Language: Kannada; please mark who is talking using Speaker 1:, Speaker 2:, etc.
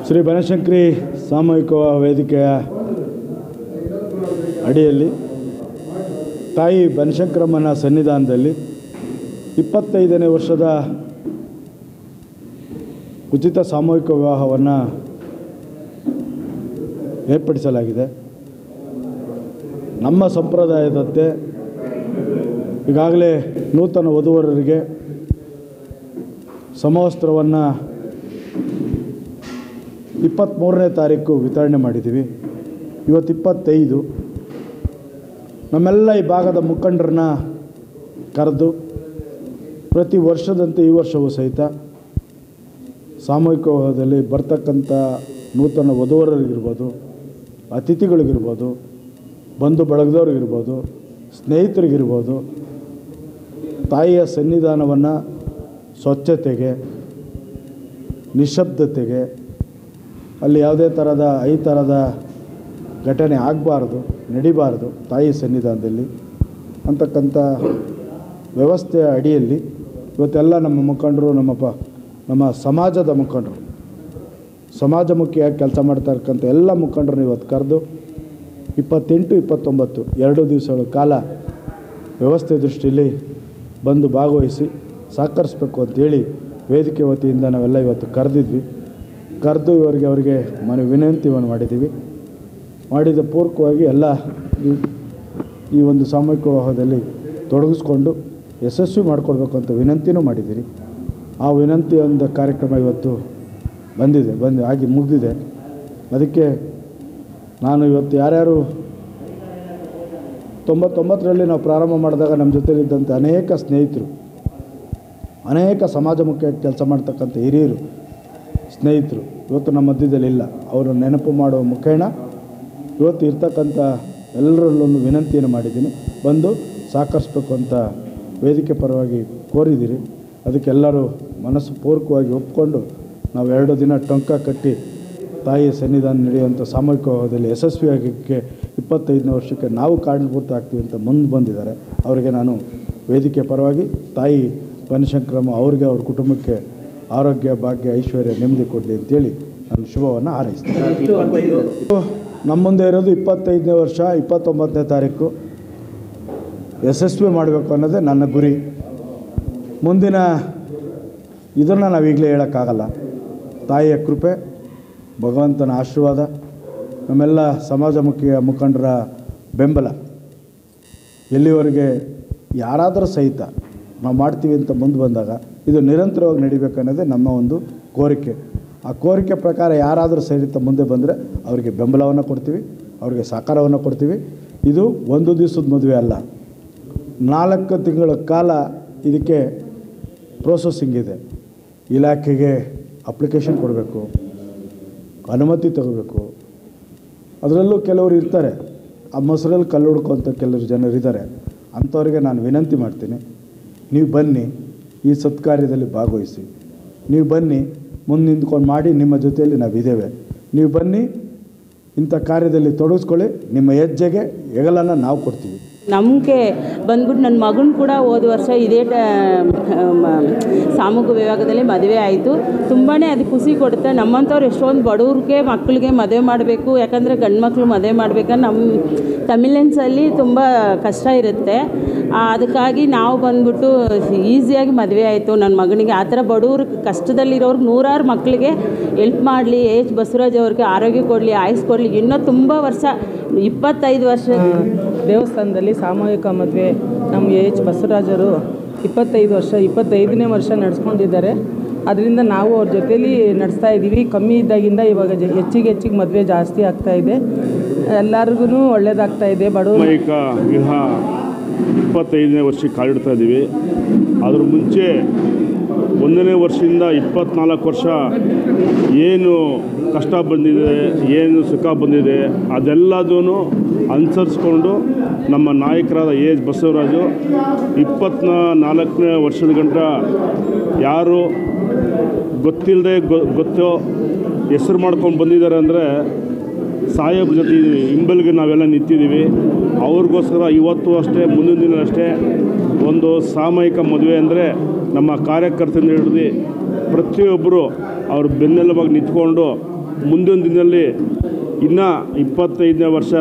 Speaker 1: ಶ್ರೀ ಬನಶಂಕರಿ ಸಾಮೂಹಿಕ ವೇದಿಕೆಯ ಅಡಿಯಲ್ಲಿ ತಾಯಿ ಬನಶಂಕರಮ್ಮನ ಸನ್ನಿಧಾನದಲ್ಲಿ 25ನೇ ವರ್ಷದ ಉಚಿತ ಸಾಮೂಹಿಕ ವಿವಾಹವನ್ನು ಏರ್ಪಡಿಸಲಾಗಿದೆ. ನಮ್ಮ ಸಂಪ್ರದಾಯದಂತೆ ಈಗಾಗಲೇ ನೂತನ ವಧುವರರಿಗೆ ಸಮವಸ್ತ್ರವನ್ನು 23ನೇ ತಾರೀಕು ವಿತರಣೆ ಮಾಡಿದ್ದೀವಿ. ಇವತ್ತು 25. ನಮ್ಮೆಲ್ಲ ಈ ಭಾಗದ ಮುಖಂಡರನ್ನ ಕರೆದು ಪ್ರತಿ ವರ್ಷದಂತೆ ಈ ವರ್ಷವೂ ಸಹಿತ ಸಾಮೂಹಿಕ ವಿವಾಹದಲ್ಲಿ ಬರ್ತಕ್ಕಂಥ ನೂತನ ವಧುವರರಿಗಿರ್ಬೋದು, ಅತಿಥಿಗಳಿಗಿರ್ಬೋದು, ಬಂಧು ಬಳಗದವ್ರಿಗಿರ್ಬೋದು, ಸ್ನೇಹಿತರಿಗಿರ್ಬೋದು, ತಾಯಿಯ ಸನ್ನಿಧಾನವನ್ನು ಸ್ವಚ್ಛತೆಗೆ, ನಿಶಬ್ದತೆಗೆ, ಅಲ್ಲಿ ಯಾವುದೇ ಥರದ ಘಟನೆ ಆಗಬಾರ್ದು, ನಡಿಬಾರ್ದು ತಾಯಿ ಸನ್ನಿಧಾನದಲ್ಲಿ ಅಂತಕ್ಕಂಥ ವ್ಯವಸ್ಥೆಯ ಅಡಿಯಲ್ಲಿ ಇವತ್ತೆಲ್ಲ ನಮ್ಮ ಮುಖಂಡರು, ನಮ್ಮ ಸಮಾಜದ ಮುಖಂಡರು, ಸಮಾಜಮುಖಿಯಾಗಿ ಕೆಲಸ ಮಾಡ್ತಾ ಇರ್ತಕ್ಕಂಥ ಎಲ್ಲ ಮುಖಂಡರನ್ನ ಇವತ್ತು ಕರೆದು 28, 29 2 ದಿವಸಗಳ ಕಾಲ ವ್ಯವಸ್ಥೆ ದೃಷ್ಟಿಯಲ್ಲಿ ಬಂದು ಭಾಗವಹಿಸಿ ಸಹಕರಿಸಬೇಕು ಅಂತೇಳಿ ವೇದಿಕೆ ವತಿಯಿಂದ ನಾವೆಲ್ಲ ಇವತ್ತು ಕರೆದು ಅವರಿಗೆ ವಿನಂತಿಯನ್ನು ಮಾಡಿದ್ದೀವಿ. ಮಾಡಿದ ಪೂರ್ವಕವಾಗಿ ಎಲ್ಲ ಈ ಒಂದು ಸಾಮೂಹಿಕ ವಿವಾಹದಲ್ಲಿ ತೊಡಗಿಸ್ಕೊಂಡು ಯಶಸ್ವಿ ಮಾಡಿಕೊಡ್ಬೇಕು ಅಂತ ವಿನಂತಿನೂ ಮಾಡಿದ್ದೀರಿ. ಆ ವಿನಂತಿಯೊಂದು ಕಾರ್ಯಕ್ರಮ ಇವತ್ತು ಆಗಿ ಮುಗಿದಿದೆ. ಅದಕ್ಕೆ ನಾನು ಇವತ್ತು ಯಾರ್ಯಾರು 99ರಲ್ಲಿ ನಾವು ಪ್ರಾರಂಭ ಮಾಡಿದಾಗ ನಮ್ಮ ಜೊತೆಲಿದ್ದಂಥ ಅನೇಕ ಸ್ನೇಹಿತರು, ಅನೇಕ ಸಮಾಜಮುಖಿಯಾಗಿ ಕೆಲಸ ಮಾಡ್ತಕ್ಕಂಥ ಹಿರಿಯರು, ಸ್ನೇಹಿತರು ಇವತ್ತು ನಮ್ಮ ಮಧ್ಯದಲ್ಲಿಲ್ಲ. ಅವರು ನೆನಪು ಮಾಡುವ ಮುಖೇನ ಇವತ್ತು ಇರ್ತಕ್ಕಂಥ ಎಲ್ಲರಲ್ಲೊಂದು ವಿನಂತಿಯನ್ನು ಮಾಡಿದ್ದೀನಿ. ಬಂದು ಸಹಕರಿಸ್ಬೇಕು ಅಂತ ವೇದಿಕೆ ಪರವಾಗಿ ಕೋರಿದ್ದೀರಿ. ಅದಕ್ಕೆಲ್ಲರೂ ಮನಸ್ಸು ಪೂರ್ವಕವಾಗಿ ಒಪ್ಪಿಕೊಂಡು ನಾವು 2 ದಿನ ಟೊಂಕ ಕಟ್ಟಿ ತಾಯಿಯ ಸನ್ನಿಧಾನ ನಡೆಯುವಂಥ ಸಾಮೂಹಿಕ ವಿವಾಹದಲ್ಲಿ ಯಶಸ್ವಿಯಾಗಕ್ಕೆ 25ನೇ ವರ್ಷಕ್ಕೆ ನಾವು ಕಾರಣಭೂತ ಆಗ್ತೀವಿ ಅಂತ ಮುಂದೆ ಬಂದಿದ್ದಾರೆ. ಅವರಿಗೆ ನಾನು ವೇದಿಕೆ ಪರವಾಗಿ ತಾಯಿ ಬನಶಂಕರಮ್ಮ ಅವ್ರಿಗೆ, ಅವ್ರ ಕುಟುಂಬಕ್ಕೆ ಆರೋಗ್ಯ, ಭಾಗ್ಯ, ಐಶ್ವರ್ಯ, ನೆಮ್ಮದಿ ಕೊಡಲಿ ಅಂತೇಳಿ ನಾನು ಶುಭವನ್ನು ಹಾರೈಸ್ತೀನಿ. ನಮ್ಮ ಮುಂದೆ ಇರೋದು 25ನೇ ವರ್ಷ, 29ನೇ ತಾರೀಕು ಯಶಸ್ವಿ ಮಾಡಬೇಕು ಅನ್ನೋದೇ ನನ್ನ ಗುರಿ. ಮುಂದಿನ ಇದನ್ನು ನಾವೀಗಲೇ ಹೇಳೋಕ್ಕಾಗಲ್ಲ. ತಾಯಿಯ ಕೃಪೆ, ಭಗವಂತನ ಆಶೀರ್ವಾದ, ನಮ್ಮೆಲ್ಲ ಸಮಾಜಮುಖಿಯ ಮುಖಂಡರ ಬೆಂಬಲ ಎಲ್ಲಿವರೆಗೆ ಯಾರಾದರೂ ಸಹಿತ ನಾವು ಮಾಡ್ತೀವಿ ಅಂತ ಮುಂದೆ ಬಂದಾಗ ಇದು ನಿರಂತರವಾಗಿ ನಡಿಬೇಕನ್ನೋದೇ ನಮ್ಮ ಒಂದು ಕೋರಿಕೆ. ಆ ಕೋರಿಕೆ ಪ್ರಕಾರ ಯಾರಾದರೂ ಸಹಿತ ಮುಂದೆ ಬಂದರೆ ಅವರಿಗೆ ಬೆಂಬಲವನ್ನು ಕೊಡ್ತೀವಿ, ಅವರಿಗೆ ಸಹಕಾರವನ್ನು ಕೊಡ್ತೀವಿ. ಇದು ಒಂದು ದಿವಸದ ಮದುವೆ ಅಲ್ಲ, 4 ತಿಂಗಳ ಕಾಲ ಇದಕ್ಕೆ ಪ್ರೋಸೆಸಿಂಗ್ ಇದೆ. ಇಲಾಖೆಗೆ ಅಪ್ಲಿಕೇಶನ್ ಕೊಡಬೇಕು, ಅನುಮತಿ ತಗೋಬೇಕು. ಅದರಲ್ಲೂ ಕೆಲವರು ಇರ್ತಾರೆ, ಆ ಮೊಸರಲ್ಲಿ ಕಲ್ಲು ಹುಡ್ಕೋಂಥ ಕೆಲವರು ಜನರಿದ್ದಾರೆ. ಅಂಥವ್ರಿಗೆ ನಾನು ವಿನಂತಿ ಮಾಡ್ತೀನಿ, ನೀವು ಬನ್ನಿ, ಈ ಸತ್ಕಾರ್ಯದಲ್ಲಿ ಭಾಗವಹಿಸಿ. ನೀವು ಬನ್ನಿ, ಮುಂದೆ ನಿಂತ್ಕೊಂಡು ಮಾಡಿ, ನಿಮ್ಮ ಜೊತೆಯಲ್ಲಿ ನಾವಿದ್ದೇವೆ. ನೀವು ಬನ್ನಿ, ಇಂಥ ಕಾರ್ಯದಲ್ಲಿ ತೊಡಗಿಸ್ಕೊಳ್ಳಿ. ನಿಮ್ಮ ಹೆಜ್ಜೆಗೆ ಹೆಗಲನ್ನು ನಾವು ಕೊಡ್ತೀವಿ.
Speaker 2: ನಮಗೆ ಬಂದ್ಬಿಟ್ಟು ನನ್ನ ಮಗನ ಕೂಡ ಹೋದ ವರ್ಷ ಇದೇ ಸಾಮೂಹಿಕ ವಿವಾಹದಲ್ಲಿ ಮದುವೆ ಆಯಿತು. ತುಂಬಾ ಅದು ಖುಷಿ ಕೊಡುತ್ತೆ. ನಮ್ಮಂಥವ್ರು ಎಷ್ಟೊಂದು ಬಡವ್ರಿಗೆ ಮಕ್ಕಳಿಗೆ ಮದುವೆ ಮಾಡಬೇಕು, ಯಾಕಂದರೆ ಗಂಡು ಮಕ್ಕಳು ಮದುವೆ ಮಾಡಬೇಕಂದ್ರೆ ನಮ್ಮ ತಮಿಳ್ನೆನ್ಸಲ್ಲಿ ತುಂಬ ಕಷ್ಟ ಇರುತ್ತೆ. ಅದಕ್ಕಾಗಿ ನಾವು ಬಂದ್ಬಿಟ್ಟು ಈಸಿಯಾಗಿ ಮದುವೆ ಆಯಿತು ನನ್ನ ಮಗನಿಗೆ. ಆ ಥರ ಬಡವ್ರು ಕಷ್ಟದಲ್ಲಿರೋರ್ಗೆ 100 ಮಕ್ಕಳಿಗೆ ಹೆಲ್ಪ್ ಮಾಡಲಿ, H. ಬಸವರಾಜ್ ಅವ್ರಿಗೆ ಆರೋಗ್ಯ ಕೊಡಲಿ, ಆಯುಸ್ ಕೊಡಲಿ. ಇನ್ನೂ ತುಂಬ ವರ್ಷ, 25 ವರ್ಷ
Speaker 3: ದೇವಸ್ಥಾನದಲ್ಲಿ ಸಾಮೂಹಿಕ ಮದುವೆ ನಮ್ಮ H. ಬಸವರಾಜರು 25ನೇ ವರ್ಷ ನಡೆಸ್ಕೊಂಡಿದ್ದಾರೆ. ಅದರಿಂದ ನಾವು ಅವ್ರ ಜೊತೇಲಿ ನಡೆಸ್ತಾ ಇದ್ದೀವಿ. ಕಮ್ಮಿ ಇದ್ದಾಗಿಂದ ಇವಾಗ ಹೆಚ್ಚಿಗೆ ಮದುವೆ ಜಾಸ್ತಿ ಆಗ್ತಾಯಿದೆ. ಎಲ್ಲರಿಗೂ ಒಳ್ಳೆಯದಾಗ್ತಾ ಇದೆ.
Speaker 4: ಸಾಮೂಹಿಕ ವಿವಾಹ 25ನೇ ವರ್ಷಕ್ಕೆ ಕಾಲಿಡ್ತಾ ಇದ್ದೀವಿ. ಅದ್ರ ಮುಂಚೆ 1ನೇ ವರ್ಷದಿಂದ 24 ವರ್ಷ ಏನು ಕಷ್ಟ ಬಂದಿದೆ, ಏನು ಸುಖ ಬಂದಿದೆ, ಅದೆಲ್ಲದೂ ಅನುಸರಿಸ್ಕೊಂಡು ನಮ್ಮ ನಾಯಕರಾದ H. ಬಸವರಾಜು 24ನೇ ವರ್ಷದ ಗಂಟ ಯಾರು ಗೊತ್ತಿಲ್ಲದೆ ಗೊತ್ತೋ ಹೆಸರು ಮಾಡ್ಕೊಂಡು ಬಂದಿದ್ದಾರೆ ಅಂದರೆ ಸಾಹೇಬ್ರ ಜೊತೆ ಹಿಂಬಲಿಗೆ ನಾವೆಲ್ಲ ನಿಂತಿದ್ದೀವಿ. ಅವ್ರಿಗೋಸ್ಕರ ಇವತ್ತು ಅಷ್ಟೇ, ಮುಂದಿನ ದಿನ ಅಷ್ಟೇ ಒಂದು ಸಾಮೂಹಿಕ ಮದುವೆ ಅಂದರೆ ನಮ್ಮ ಕಾರ್ಯಕರ್ತರಿಂದ ಹಿಡಿದು ಪ್ರತಿಯೊಬ್ಬರು ಅವ್ರ ಬೆನ್ನೆಲುಬಾಗಿ ನಿಂತ್ಕೊಂಡು ಮುಂದೊಂದು ದಿನದಲ್ಲಿ ಇನ್ನೂ 25ನೇ ವರ್ಷ